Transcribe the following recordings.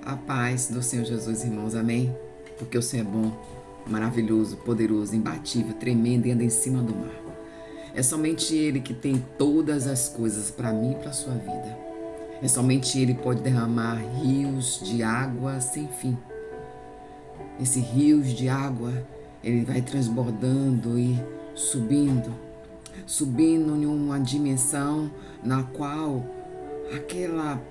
A paz do Senhor Jesus, irmãos, amém? Porque o Senhor é bom, maravilhoso, poderoso, imbatível, tremendo e anda em cima do mar. É somente Ele que tem todas as coisas para mim e para a sua vida. É somente Ele que pode derramar rios de água sem fim. Esse rios de água, ele vai transbordando e subindo em uma dimensão na qual aquela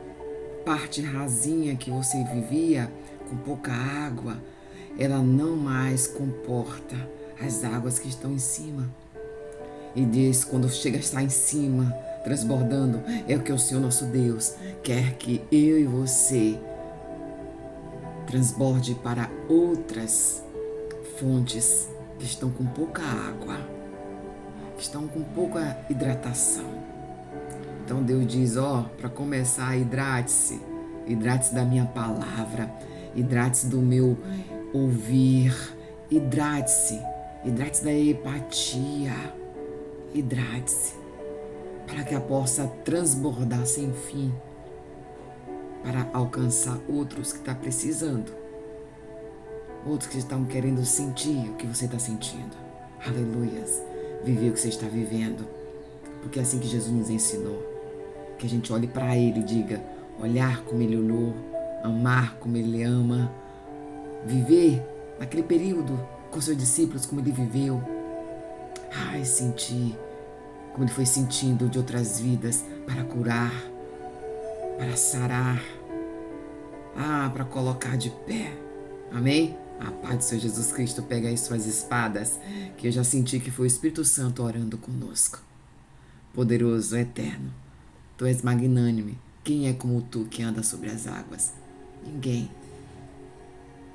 parte rasinha que você vivia com pouca água, ela não mais comporta as águas que estão em cima. E Deus, quando chega a estar em cima, transbordando, é o que o Senhor nosso Deus quer que eu e você transborde para outras fontes que estão com pouca água, que estão com pouca hidratação. Então Deus diz, para começar, hidrate-se da minha palavra, hidrate-se do meu ouvir, hidrate-se da empatia, hidrate-se, para que eu possa transbordar sem fim, para alcançar outros que estão precisando, outros que estão querendo sentir o que você está sentindo. Aleluias, viver o que você está vivendo, porque é assim que Jesus nos ensinou, que a gente olhe para Ele e diga, olhar como Ele olhou, amar como Ele ama, viver naquele período com seus discípulos como Ele viveu, sentir como Ele foi sentindo de outras vidas para curar, para sarar, para colocar de pé, amém? A paz do Senhor Jesus Cristo, pega aí suas espadas, que eu já senti que foi o Espírito Santo orando conosco. Poderoso, eterno, Tu és magnânime. Quem é como Tu que anda sobre as águas? Ninguém.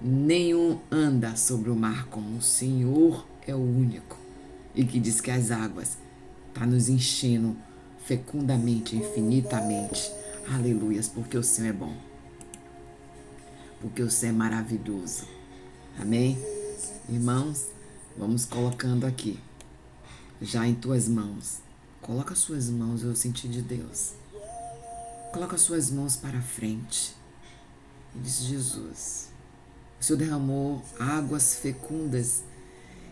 Nenhum anda sobre o mar como o Senhor é o único. E que diz que as águas estão nos enchendo fecundamente, infinitamente. Aleluias, porque o Senhor é bom. Porque o Senhor é maravilhoso. Amém? Irmãos, vamos colocando aqui, já em tuas mãos. Coloca suas mãos, eu senti de Deus. Coloca suas mãos para frente. E diz, Jesus, o Senhor derramou águas fecundas,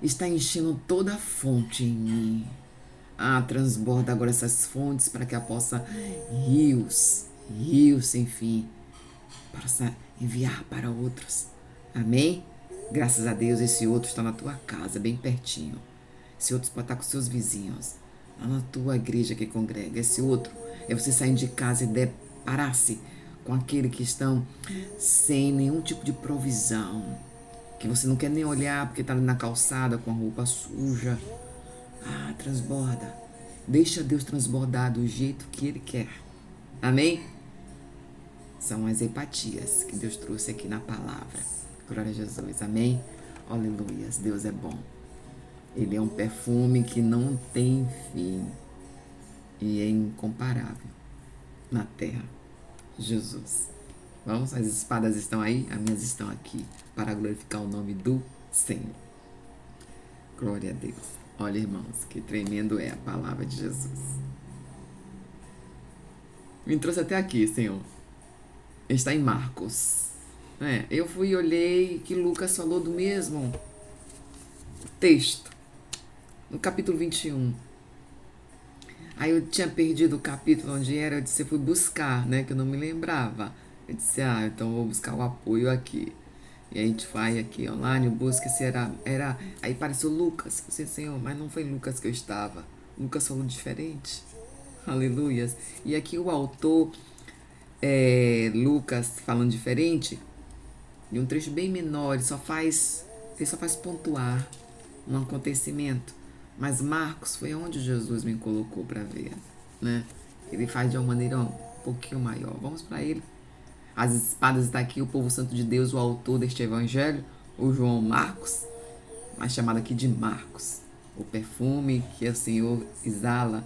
está enchendo toda a fonte em mim. Transborda agora essas fontes para que eu possa rios sem fim, para enviar para outros. Amém? Graças a Deus, esse outro está na tua casa, bem pertinho. Esse outro pode estar com seus vizinhos, lá na tua igreja que congrega. Esse outro é você sair de casa e deparar-se com aqueles que estão sem nenhum tipo de provisão, que você não quer nem olhar porque está ali na calçada com a roupa suja. Transborda. Deixa Deus transbordar do jeito que Ele quer. Amém? São as empatias que Deus trouxe aqui na palavra. Glória a Jesus. Amém? Aleluias. Deus é bom. Ele é um perfume que não tem fim e é incomparável na terra. Jesus. Vamos? As espadas estão aí? As minhas estão aqui para glorificar o nome do Senhor. Glória a Deus. Olha, irmãos, que tremendo é a palavra de Jesus. Me trouxe até aqui, Senhor. Está em Marcos. Eu fui e olhei que Lucas falou do mesmo texto, no capítulo 21. Aí eu tinha perdido o capítulo onde era, eu disse, eu fui buscar, que eu não me lembrava. Eu disse, então eu vou buscar o apoio aqui. E a gente vai aqui online, busca se era. Aí apareceu Lucas. Eu disse, Senhor, mas não foi Lucas que eu estava. Lucas falou diferente. Aleluias. E aqui o autor, Lucas falando diferente, de um trecho bem menor, ele só faz pontuar um acontecimento. Mas Marcos foi onde Jesus me colocou para ver, Ele faz de uma maneira um pouquinho maior. Vamos para ele. As espadas está aqui, o povo santo de Deus, o autor deste evangelho, o João Marcos, mas chamado aqui de Marcos. O perfume que o Senhor exala,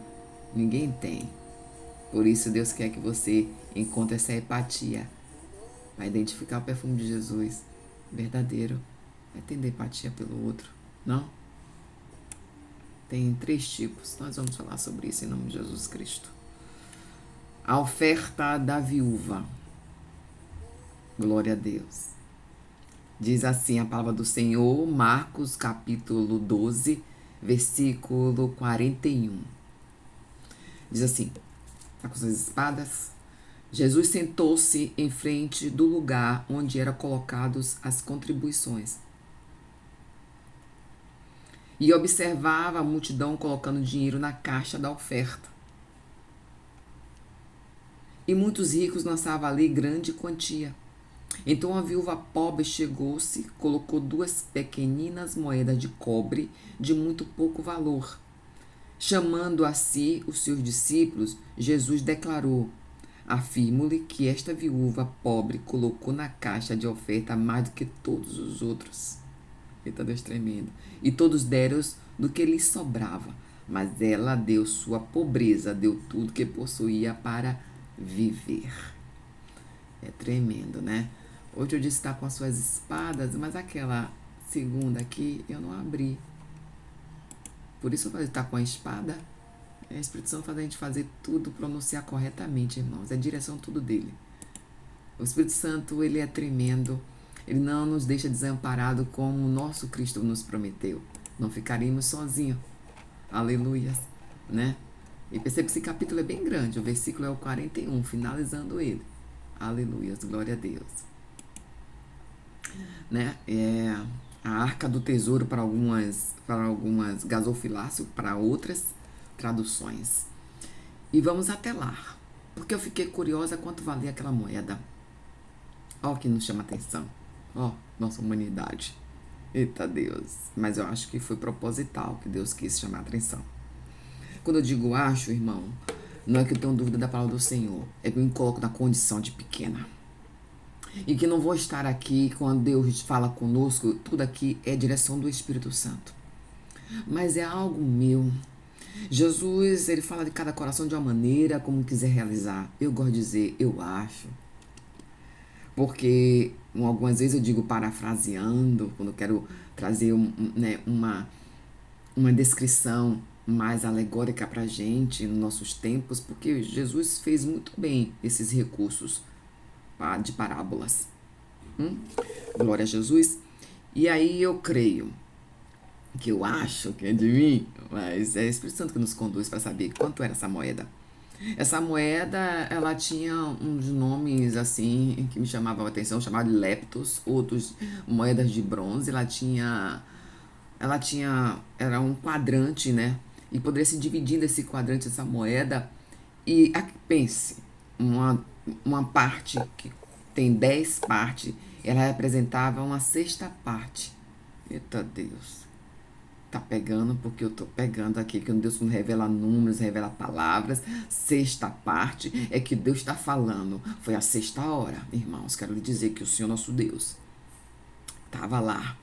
ninguém tem. Por isso Deus quer que você encontre essa empatia. Vai identificar o perfume de Jesus verdadeiro. Vai ter empatia pelo outro, não? Tem 3 tipos. Nós vamos falar sobre isso em nome de Jesus Cristo. A oferta da viúva. Glória a Deus. Diz assim a palavra do Senhor, Marcos capítulo 12, versículo 41. Diz assim, tá com suas espadas? Jesus sentou-se em frente do lugar onde eram colocadas as contribuições e observava a multidão colocando dinheiro na caixa da oferta. E muitos ricos lançavam ali grande quantia. Então a viúva pobre chegou-se, colocou 2 pequeninas moedas de cobre de muito pouco valor. Chamando a si os seus discípulos, Jesus declarou: afirmo-lhe que esta viúva pobre colocou na caixa de oferta mais do que todos os outros. Eita Deus tremendo. E todos deram do que lhes sobrava, mas ela deu sua pobreza, deu tudo que possuía para viver. É tremendo, né? Hoje eu disse estar com as suas espadas, mas aquela segunda aqui eu não abri. Por isso eu falei, estar com a espada. É o Espírito Santo faz a gente fazer tudo, pronunciar corretamente, irmãos. É direção tudo dele. O Espírito Santo, ele é tremendo. Ele não nos deixa desamparado como o nosso Cristo nos prometeu. Não ficaríamos sozinhos. Aleluias, né? E percebe que esse capítulo é bem grande. O versículo é o 41, finalizando ele. Aleluias, glória a Deus. Né? É a arca do tesouro para algumas gasofilácio, para outras traduções. E vamos até lá, porque eu fiquei curiosa quanto valia aquela moeda. Ó, que nos chama atenção. Ó, nossa humanidade. Eita Deus. Mas eu acho que foi proposital que Deus quis chamar a atenção. Quando eu digo acho, irmão, não é que eu tenho dúvida da palavra do Senhor. É que eu me coloco na condição de pequena. E que não vou estar aqui quando Deus fala conosco. Tudo aqui é direção do Espírito Santo. Mas é algo meu. Jesus, ele fala de cada coração de uma maneira, como quiser realizar. Eu gosto de dizer, eu acho. Porque algumas vezes eu digo parafraseando, quando eu quero trazer uma descrição mais alegórica para a gente nos nossos tempos, porque Jesus fez muito bem esses recursos de parábolas. Glória a Jesus. E aí eu creio, que eu acho que é de mim, mas é o Espírito Santo que nos conduz para saber quanto era essa moeda. Essa moeda, ela tinha uns nomes assim que me chamavam a atenção, chamavam de leptos, outros moedas de bronze. Era um quadrante, né? E poderia se dividir desse quadrante, essa moeda. E pense, uma parte que tem 10 partes, ela representava uma sexta parte. Eita Deus. Tá pegando, porque eu tô pegando aqui, que Deus não revela números, revela palavras. Sexta parte é que Deus está falando. Foi a sexta hora, irmãos. Quero lhe dizer que o Senhor nosso Deus estava lá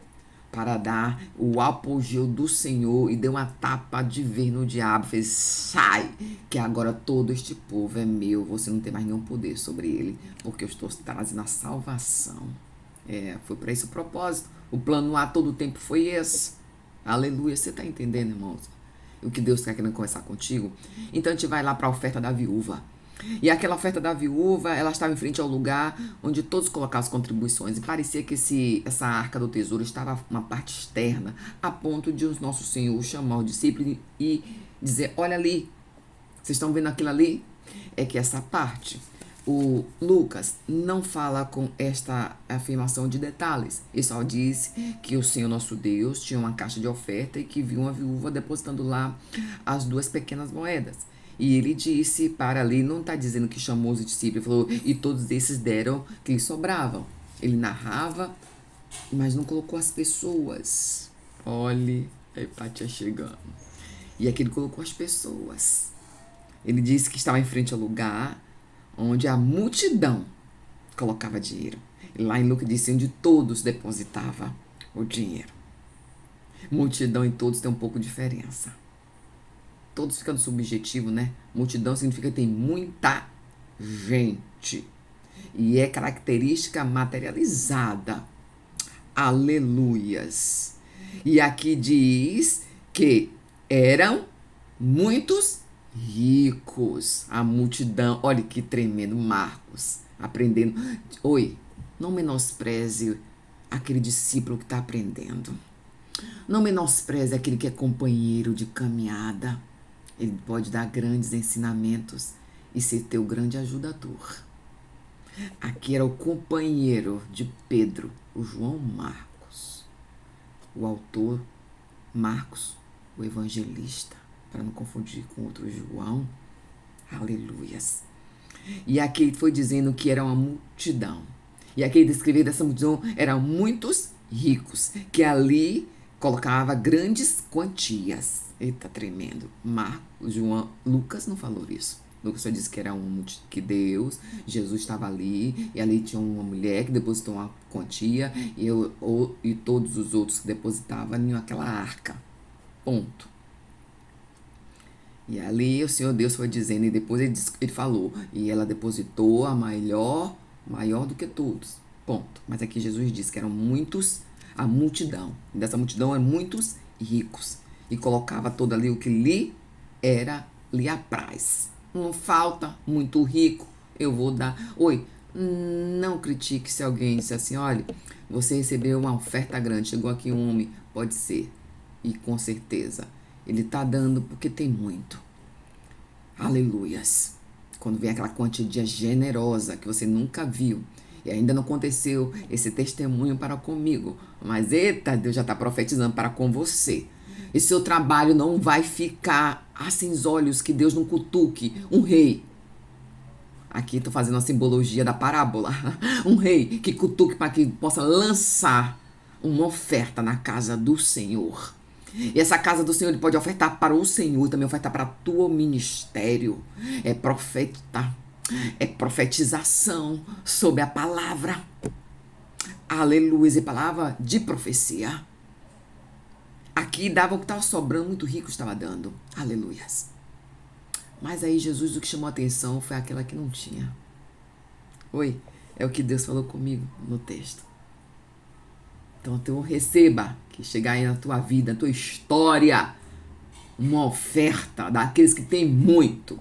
para dar o apogeu do Senhor e deu uma tapa de ver no diabo. Fez, sai, que agora todo este povo é meu. Você não tem mais nenhum poder sobre ele, porque eu estou trazendo a salvação. Foi para esse o propósito. O plano A todo o tempo foi esse. Aleluia, você está entendendo, irmãos? O que Deus está querendo conversar contigo? Então a gente vai lá para a oferta da viúva. E aquela oferta da viúva, ela estava em frente ao lugar onde todos colocavam as contribuições. E parecia que essa arca do tesouro estava uma parte externa, a ponto de o nosso Senhor chamar os discípulos e dizer, olha ali, vocês estão vendo aquilo ali? É que essa parte, o Lucas não fala com esta afirmação de detalhes. Ele só diz que o Senhor nosso Deus tinha uma caixa de oferta e que viu uma viúva depositando lá as 2 pequenas moedas. E ele disse para ali, não está dizendo que chamou os discípulos, falou, e todos esses deram que lhes sobravam. Ele narrava, mas não colocou as pessoas. Olhe, a empatia chegando. E aqui ele colocou as pessoas. Ele disse que estava em frente ao lugar onde a multidão colocava dinheiro. E lá em Lucas disse onde todos depositavam o dinheiro. Multidão e todos tem um pouco de diferença. Todos ficando subjetivo, né? Multidão significa que tem muita gente. E é característica materializada. Aleluias. E aqui diz que eram muitos ricos. A multidão, olha que tremendo, Marcos, aprendendo. Oi, Não menospreze aquele discípulo que está aprendendo. Não menospreze aquele que é companheiro de caminhada. Ele pode dar grandes ensinamentos e ser teu grande ajudador. Aqui era o companheiro de Pedro, o João Marcos. O autor Marcos, o evangelista, para não confundir com outro João. Aleluias. E aqui ele foi dizendo que era uma multidão. E aqui ele descreveu dessa multidão eram muitos ricos, que ali colocava grandes quantias. Eita, tremendo. Marcos, João, Lucas não falou isso. Lucas só disse que era que Deus, Jesus estava ali, e ali tinha uma mulher que depositou uma quantia, e todos os outros que depositavam em aquela arca. Ponto. E ali o Senhor Deus foi dizendo, e depois ele falou, e ela depositou a maior do que todos. Ponto. Mas aqui Jesus disse que eram muitos, a multidão. E dessa multidão eram muitos ricos. E colocava todo ali o que lhe apraz. Não falta, muito rico, eu vou dar. Oi, não critique se alguém disse assim, olha, você recebeu uma oferta grande, chegou aqui um homem, pode ser. E com certeza, ele está dando porque tem muito. Aleluias. Quando vem aquela quantia generosa que você nunca viu, e ainda não aconteceu esse testemunho para comigo, mas eita, Deus já está profetizando para com você. E seu trabalho não vai ficar assim os olhos, que Deus não cutuque um rei. Aqui estou fazendo a simbologia da parábola. Um rei que cutuque para que possa lançar uma oferta na casa do Senhor. E essa casa do Senhor ele pode ofertar para o Senhor, também ofertar para o teu ministério. É profeta, é profetização sobre a palavra. Aleluia, e palavra de profecia. Aqui dava o que estava sobrando, muito rico estava dando. Aleluias. Mas aí Jesus, o que chamou a atenção foi aquela que não tinha. Oi, é o que Deus falou comigo no texto. Então tu receba que chegar aí na tua vida, na tua história, uma oferta daqueles que tem muito.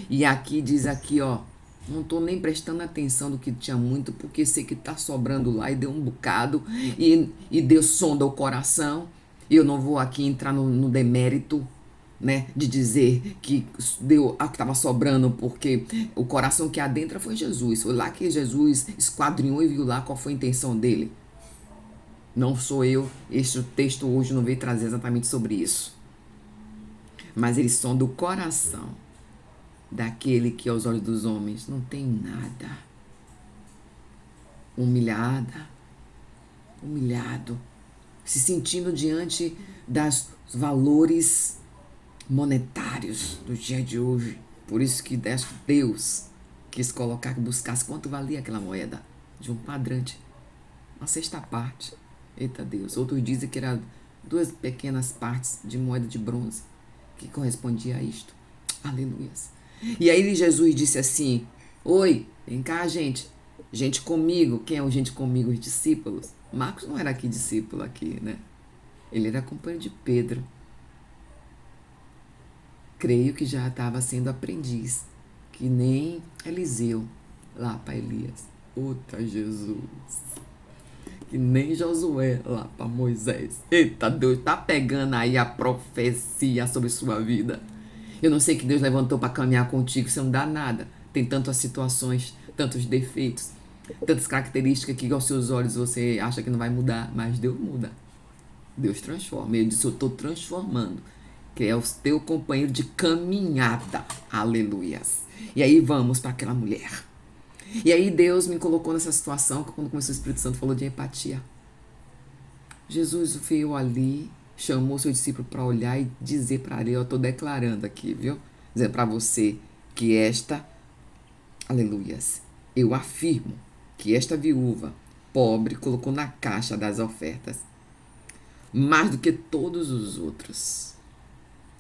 E aqui diz aqui, ó, não tô nem prestando atenção do que tinha muito, porque sei que tá sobrando lá e deu um bocado, e Deus sonda o coração. Eu não vou aqui entrar no demérito, né, de dizer que deu o que estava sobrando, porque o coração que adentra foi Jesus. Foi lá que Jesus esquadrinhou e viu lá qual foi a intenção dele. Não sou eu. Este texto hoje não veio trazer exatamente sobre isso. Mas eles sonda o coração daquele que aos olhos dos homens não tem nada. Humilhado, se sentindo diante dos valores monetários do dia de hoje. Por isso que Deus quis colocar, que buscasse quanto valia aquela moeda de um quadrante, uma sexta parte. Eita Deus. Outros dizem que eram 2 pequenas partes de moeda de bronze que correspondia a isto. Aleluias. E aí Jesus disse assim, oi, vem cá, gente. Gente comigo. Quem é o gente comigo? Os discípulos. Marcos não era aqui discípulo aqui, né? Ele era companheiro de Pedro. Creio que já estava sendo aprendiz. Que nem Eliseu lá para Elias. Outra Jesus. Que nem Josué lá para Moisés. Eita, Deus tá pegando aí a profecia sobre sua vida. Eu não sei que Deus levantou para caminhar contigo, você não dá nada. Tem tantas situações, tantos defeitos, tantas características que aos seus olhos você acha que não vai mudar, mas Deus muda. Deus transforma. Ele disse, eu estou transformando, que é o teu companheiro de caminhada. Aleluias. E aí vamos para aquela mulher. E aí Deus me colocou nessa situação, que quando começou o Espírito Santo falou de empatia. Jesus veio ali, chamou seu discípulo para olhar e dizer para ele, eu estou declarando aqui, viu? Dizendo para você que aleluias, eu afirmo que esta viúva pobre colocou na caixa das ofertas mais do que todos os outros.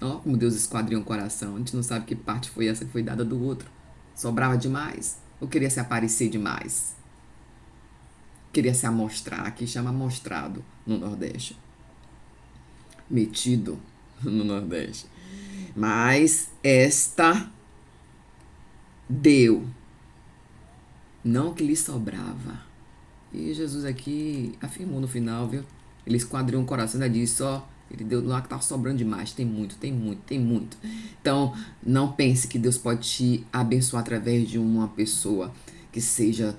Ó, como Deus esquadrinha o coração. A gente não sabe que parte foi essa que foi dada do outro. Sobrava demais. Ou queria se aparecer demais? Queria se amostrar. Aqui chama amostrado no Nordeste. Metido no Nordeste. Mas esta deu. Não que lhe sobrava. E Jesus aqui afirmou no final, viu? Ele esquadrou o coração e disse, ó, ele deu lá que tá sobrando demais, tem muito, tem muito, tem muito. Então, não pense que Deus pode te abençoar através de uma pessoa que seja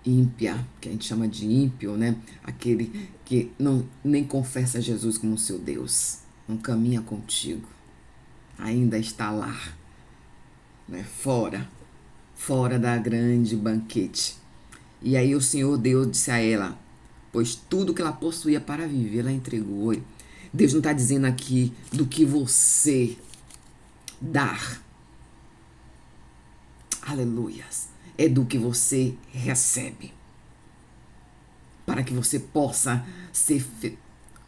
ímpia, que a gente chama de ímpio, né? Aquele que não nem confessa Jesus como seu Deus, não caminha contigo, ainda está lá, né? Fora da grande banquete. E aí o Senhor Deus disse a ela, pois tudo que ela possuía para viver, ela entregou. Deus não está dizendo aqui do que você dar. Aleluias. É do que você recebe. Para que você possa ser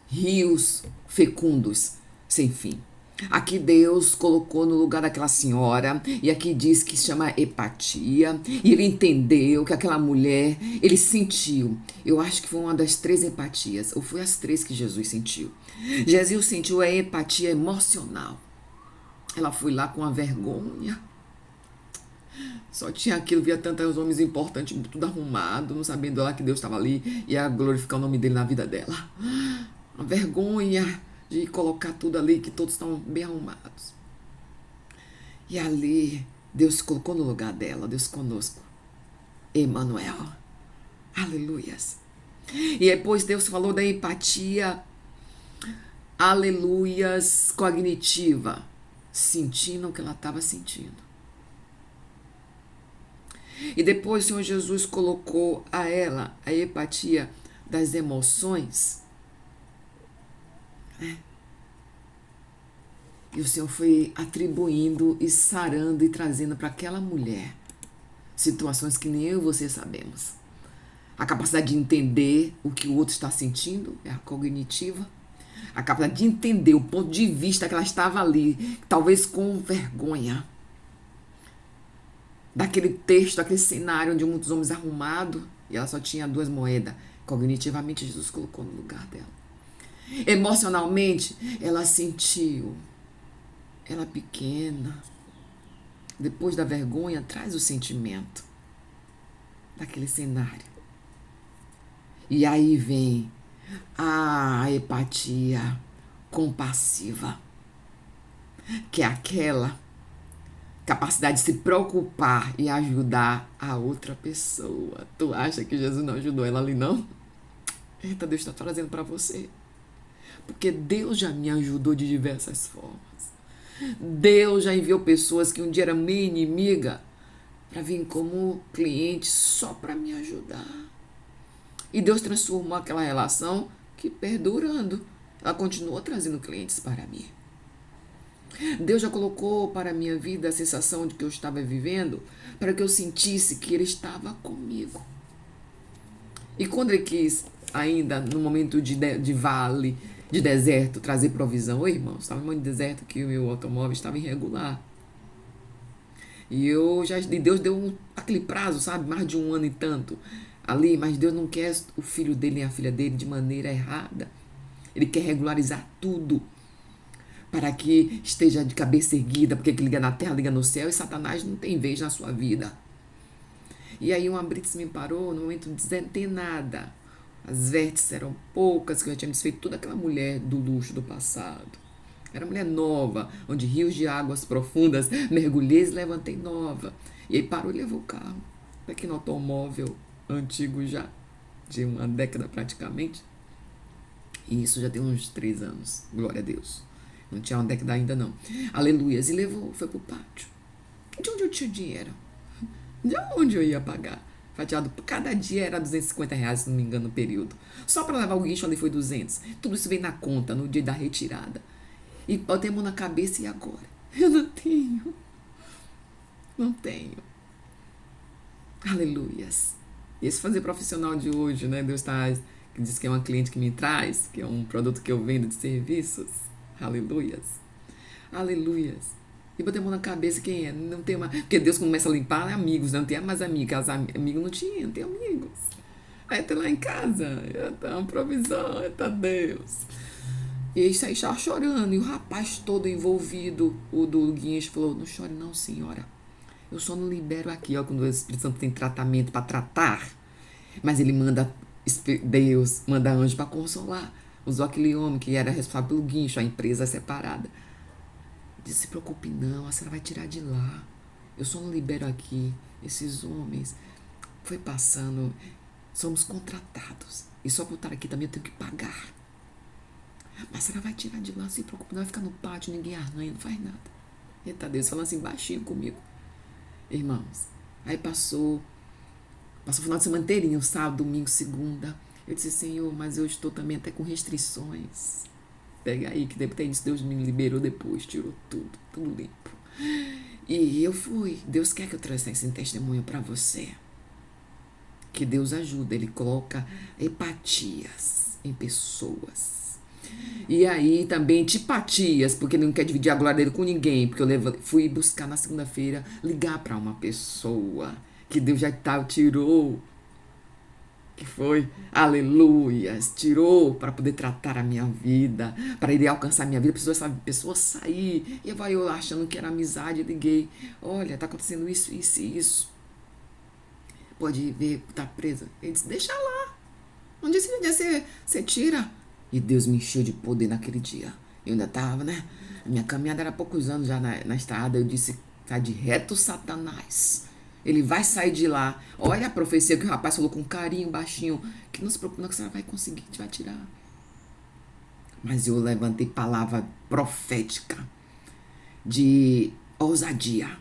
rios fecundos sem fim. Aqui Deus colocou no lugar daquela senhora, e aqui diz que se chama empatia, e ele entendeu que aquela mulher, ele sentiu. Eu acho que foi uma das 3 empatias, ou foi as 3 que Jesus sentiu. Jesus sentiu a empatia emocional. Ela foi lá com a vergonha. Só tinha aquilo, via tantos homens importantes, tudo arrumado, não sabendo lá que Deus estava ali e ia glorificar o nome dele na vida dela. A vergonha de colocar tudo ali, que todos estão bem arrumados. E ali, Deus se colocou no lugar dela, Deus conosco. Emmanuel. Aleluias. E depois Deus falou da empatia, aleluias, cognitiva, sentindo o que ela estava sentindo. E depois o Senhor Jesus colocou a ela a empatia das emoções. E o Senhor foi atribuindo e sarando e trazendo para aquela mulher situações que nem eu e você sabemos. A capacidade de entender o que o outro está sentindo é a cognitiva. A capacidade de entender o ponto de vista que ela estava ali, talvez com vergonha. Daquele texto, daquele cenário onde muitos homens arrumados e ela só tinha 2 moedas. Cognitivamente, Jesus colocou no lugar dela. Emocionalmente, ela sentiu. Ela pequena. Depois da vergonha, traz o sentimento daquele cenário. E aí vem a empatia compassiva, que é aquela capacidade de se preocupar e ajudar a outra pessoa. Tu acha que Jesus não ajudou ela ali, não? Eita, Deus está trazendo para você. Porque Deus já me ajudou de diversas formas. Deus já enviou pessoas que um dia eram minha inimiga para vir como cliente só para me ajudar. E Deus transformou aquela relação que, perdurando, ela continuou trazendo clientes para mim. Deus já colocou para a minha vida a sensação de que eu estava vivendo para que eu sentisse que Ele estava comigo. E quando Ele quis, ainda no momento de vale, de deserto, trazer provisão, oi irmãos, estava em um momento de deserto que o meu automóvel estava irregular. E Deus deu aquele prazo, sabe, mais de 1 ano e tanto ali, mas Deus não quer o filho dele nem a filha dele de maneira errada. Ele quer regularizar tudo para que esteja de cabeça erguida, porque que liga na terra, liga no céu, e Satanás não tem vez na sua vida. E aí uma blitz me parou no momento de ter nada. As vértices eram poucas, que eu já tinha desfeito toda aquela mulher do luxo do passado. Era mulher nova, onde rios de águas profundas mergulhei e levantei nova. E aí parou e levou o carro. Pequeno automóvel antigo já, de 1 década praticamente. E isso já tem uns 3 anos, glória a Deus. Não tinha 1 década ainda não. Aleluias. E levou, foi pro pátio. De onde eu tinha dinheiro? De onde eu ia pagar? Fatiado, cada dia era R$250, se não me engano, no período. Só para levar o guincho ali foi 200. Tudo isso veio na conta, no dia da retirada. E botei a mão na cabeça e agora? Eu não tenho. Não tenho. Aleluias. E esse fazer profissional de hoje, né? Deus que diz que é uma cliente que me traz, que é um produto que eu vendo de serviços. Aleluias. Aleluias. E botei a mão na cabeça, quem é? Não tem mais. Porque Deus começa a limpar amigos, não tem mais amigos. Amigos não tinha, não tem amigos. Aí tá lá em casa, tá uma provisão, tá Deus. E aí saí chorando, e o rapaz todo envolvido, o do guincho, falou, não chore não, senhora. Eu só não libero aqui, ó, quando o Espírito Santo tem tratamento para tratar. Mas ele manda Deus manda anjo para consolar. Usou aquele homem que era responsável pelo guincho, a empresa separada. Disse, se preocupe não, a senhora vai tirar de lá. Eu só não libero aqui. Esses homens. Foi passando. Somos contratados. E só por estar aqui também eu tenho que pagar. Mas a senhora vai tirar de lá, se preocupe não. Vai ficar no pátio, ninguém arranha, não faz nada. Eita Deus, falando assim baixinho comigo. Irmãos, aí passou o final de semana inteirinho, sábado, domingo, segunda. Eu disse, Senhor, mas eu estou também até com restrições. Pega aí, que depois Deus me liberou depois, tirou tudo limpo. E eu fui. Deus quer que eu trouxe esse testemunho para você. Que Deus ajuda, Ele coloca empatias em pessoas. E aí também antipatias, porque ele não quer dividir a glória dele com ninguém. Porque eu fui buscar na segunda-feira, ligar para uma pessoa que Deus já tirou. Que foi, aleluias, tirou para poder tratar a minha vida, para ele alcançar a minha vida. Pessoa sair, e eu lá achando que era amizade, liguei. Olha, tá acontecendo isso, isso e isso. Pode ver, tá presa. Ele disse, deixa lá. Um dia você tira. E Deus me encheu de poder naquele dia. Eu ainda tava, né? A minha caminhada era há poucos anos já na estrada. Eu disse, sai de reto, Satanás. Ele vai sair de lá. Olha a profecia que o rapaz falou com carinho, baixinho. Que não se preocupe, não, que você vai conseguir, te vai tirar. Mas eu levantei palavra profética de ousadia.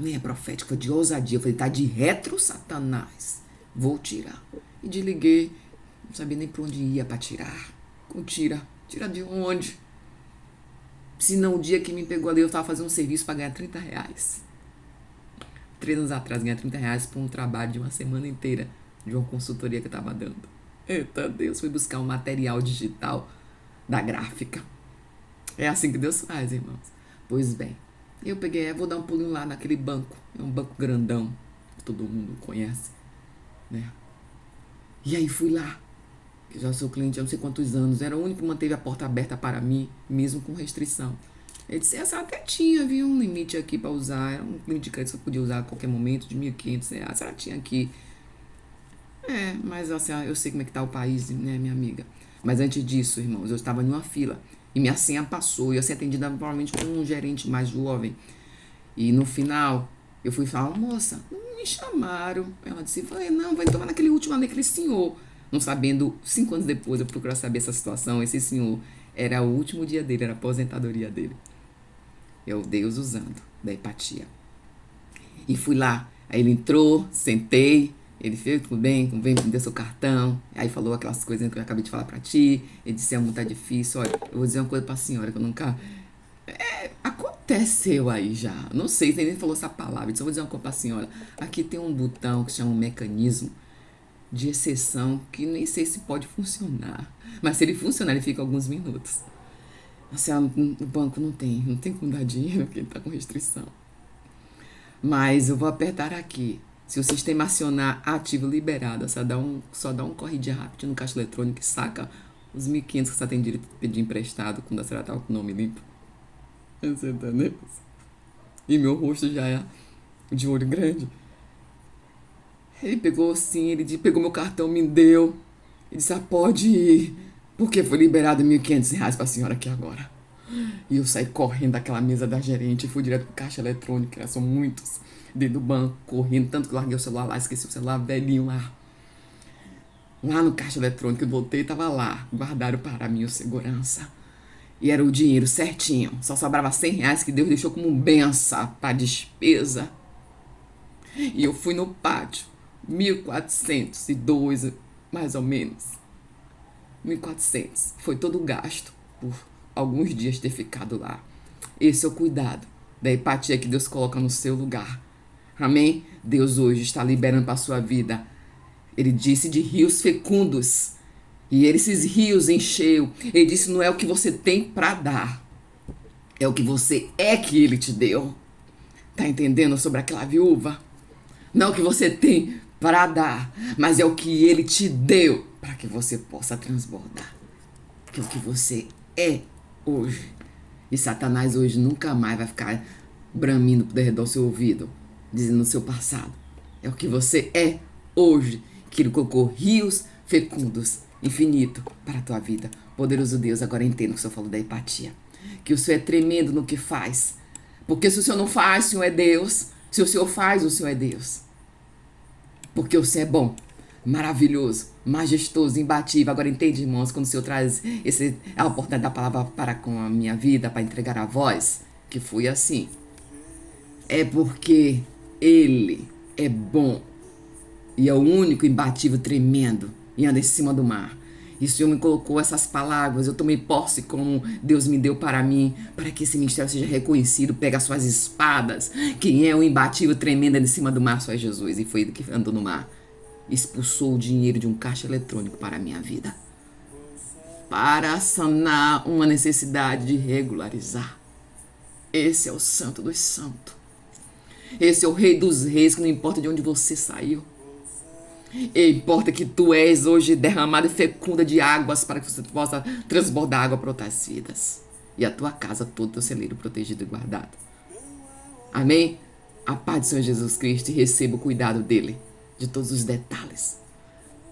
Nem é profética, foi de ousadia. Eu falei, tá de retro, Satanás. Vou tirar. E desliguei. Não sabia nem pra onde ia pra tirar. Tira de onde? Se não, o dia que me pegou ali, eu tava fazendo um serviço pra ganhar R$30. 3 anos atrás, ganhar R$30 por um trabalho de uma semana inteira de uma consultoria que eu tava dando. Eita Deus, fui buscar um material digital da gráfica. É assim que Deus faz, irmãos. Pois bem, eu peguei, vou dar um pulinho lá naquele banco. É um banco grandão, que todo mundo conhece, né? E aí fui lá. Que já sou cliente há não sei quantos anos. Era o único que manteve a porta aberta para mim, mesmo com restrição. Ele disse, essa até tinha, viu, um limite aqui para usar. Era um limite de crédito que eu podia usar a qualquer momento, de R$1.500. Ela tinha aqui. Mas assim, eu sei como é que tá o país, né, minha amiga. Mas antes disso, irmãos, eu estava em uma fila. E minha senha passou. E eu ia ser atendida provavelmente por um gerente mais jovem. E no final, eu fui falar, moça, não me chamaram. Ela disse, falei, não, vai tomar naquele último ali, aquele senhor. Não sabendo, 5 anos depois, eu procurei saber essa situação. Esse senhor, era o último dia dele, era a aposentadoria dele. É o Deus usando da empatia. E fui lá. Aí ele entrou, sentei. Ele fez, tudo bem, me deu seu cartão. Aí falou aquelas coisas que eu acabei de falar pra ti. Ele disse, é muito difícil. Olha, eu vou dizer uma coisa pra senhora que eu nunca... aconteceu aí já. Não sei se ele nem falou essa palavra. Só vou dizer uma coisa pra senhora. Aqui tem um botão que se chama um mecanismo de exceção que nem sei se pode funcionar. Mas se ele funcionar, ele fica alguns minutos. Assim, o banco não tem como dar dinheiro, porque ele tá com restrição. Mas eu vou apertar aqui. Se o sistema acionar ativo liberado, só dá um corridinha rápido no caixa eletrônico e saca os 1.500 que você tem direito de pedir emprestado quando a senhora tá com o nome limpo. Você entendeu? E meu rosto já é de olho grande. Ele pegou assim, pegou meu cartão, me deu. Ele disse, pode ir. Porque foi liberado R$1.500 pra senhora aqui agora. E eu saí correndo daquela mesa da gerente e fui direto pro caixa eletrônico. São muitos dentro do banco, correndo. Tanto que eu larguei o celular lá, esqueci o celular velhinho lá. Lá no caixa eletrônico, eu voltei e tava lá. Guardaram para mim o segurança. E era o dinheiro certinho. Só sobrava R$100 que Deus deixou como benção pra despesa. E eu fui no pátio. 1.402, mais ou menos. 1.400. Foi todo gasto por alguns dias ter ficado lá. Esse é o cuidado da empatia que Deus coloca no seu lugar. Amém? Deus hoje está liberando para a sua vida. Ele disse de rios fecundos. E esses rios encheu. Ele disse, não é o que você tem para dar. É o que você é que ele te deu. Tá entendendo sobre aquela viúva? Não é o que você tem para dar, mas é o que ele te deu para que você possa transbordar. Que é o que você é hoje. E Satanás hoje nunca mais vai ficar bramindo por redor do seu ouvido, dizendo no seu passado. É o que você é hoje, que Ele colocou rios fecundos, infinito, para a tua vida. Poderoso Deus, agora entendo que o Senhor falou da empatia. Que o Senhor é tremendo no que faz. Porque se o Senhor não faz, o Senhor é Deus. Se o Senhor faz, o Senhor é Deus. Porque o Senhor é bom, maravilhoso, majestoso, imbatível. Agora entende, irmãos, quando o Senhor traz a oportunidade da palavra para com a minha vida, para entregar a voz, que foi assim. É porque Ele é bom e é o único imbatível, tremendo, e anda em cima do mar. E o Senhor me colocou essas palavras, eu tomei posse como Deus me deu para mim, para que esse ministério seja reconhecido. Pega suas espadas. Quem é o imbatível, tremendo, em cima do mar só é Jesus. E foi ele que andou no mar. Expulsou o dinheiro de um caixa eletrônico para a minha vida. Para sanar uma necessidade de regularizar. Esse é o Santo dos Santos. Esse é o Rei dos Reis, que não importa de onde você saiu. E importa que tu és hoje derramada e fecunda de águas para que você possa transbordar água para outras vidas. E a tua casa, todo o teu celeiro protegido e guardado. Amém? A paz do Senhor Jesus Cristo e receba o cuidado dele, de todos os detalhes.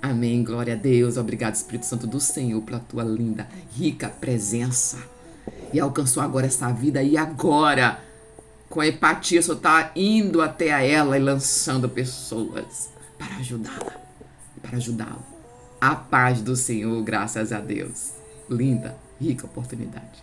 Amém. Glória a Deus. Obrigado, Espírito Santo do Senhor, pela tua linda, rica presença. E alcançou agora essa vida e agora, com a empatia, o Senhor está indo até a ela e lançando pessoas para ajudá-la, para ajudá-lo. A paz do Senhor, graças a Deus. Linda, rica oportunidade.